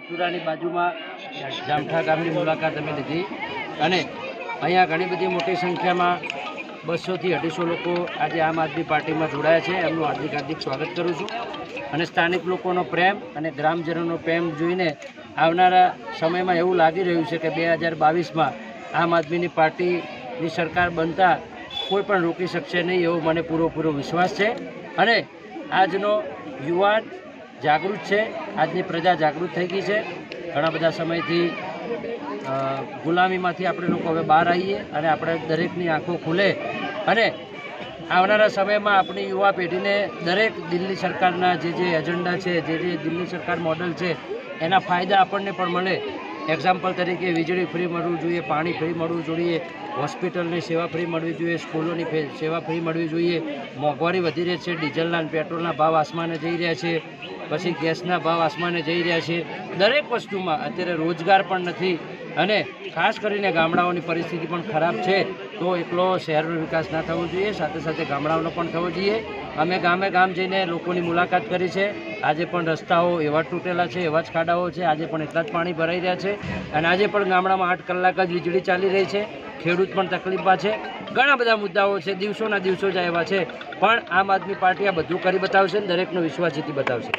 રાજપુરાની બાજુમાં જામઠા ગામની મુલાકાત અમે લીધી અને અહીંયા ઘણી બધી મોટી સંખ્યામાં 200 થી 250 લોકો આજે આમ આદમી પાર્ટીમાં જોડાયા છે. એમનું હાર્દિક સ્વાગત કરું છું અને સ્થાનિક લોકોનો પ્રેમ અને ગ્રામજનોનો પ્રેમ જોઈને આવનારા સમયમાં એવું લાગી રહ્યું છે કે 2022માં આમ આદમીની પાર્ટીની સરકાર બનતા કોઈ પણ રોકી શકશે નહીં એવો મને પૂરો વિશ્વાસ છે. અને આજનો યુવાન જાગૃત છે, આજની પ્રજા જાગૃત થઈ ગઈ છે. ઘણા બધા સમયથી ગુલામીમાંથી આપણે લોકો હવે બહાર આવીએ અને આપણે દરેકની આંખો ખુલે અને આવનારા સમયમાં આપણી યુવા પેઢીને દરેક દિલ્હી સરકારના જે એજન્ડા છે, જે દિલ્હી સરકાર મોડલ છે એના ફાયદા આપણને પણ મળે. એક્ઝામ્પલ તરીકે વીજળી ફ્રી મળવું જોઈએ, પાણી ફ્રી મળવું જોઈએ, હોસ્પિટલની સેવા ફ્રી મળવી જોઈએ, સ્કૂલોની સેવા ફ્રી મળવી જોઈએ. મોંઘવારી વધી રહી છે, ડીઝલના અને પેટ્રોલના ભાવ આસમાને જઈ રહ્યા છે, પછી ગેસના ભાવ આસમાને જઈ રહ્યા છે. દરેક વસ્તુમાં અત્યારે રોજગાર પણ નથી અને ખાસ કરીને ગામડાઓની પરિસ્થિતિ પણ ખરાબ છે. તો એકલો શહેરનો વિકાસ ના થવો જોઈએ, સાથે સાથે ગામડાઓનો પણ થવો જોઈએ. અમે ગામ જઈને લોકોની મુલાકાત કરી છે. આજે પણ રસ્તાઓ એવા તૂટેલા છે, એવા જ ખાડાઓ છે, આજે પણ એટલા જ પાણી ભરાઈ રહ્યા છે અને આજે પણ ગામડામાં 8 કલાક જ વીજળી ચાલી રહી છે. ખેડૂત પણ તકલીફમાં છે. ઘણા બધા મુદ્દાઓ છે, દિવસોના દિવસો જ આવ્યા છે, પણ આમ આદમી પાર્ટી આ બધું કરી બતાવશે અને દરેકનો વિશ્વાસ જીતી બતાવશે.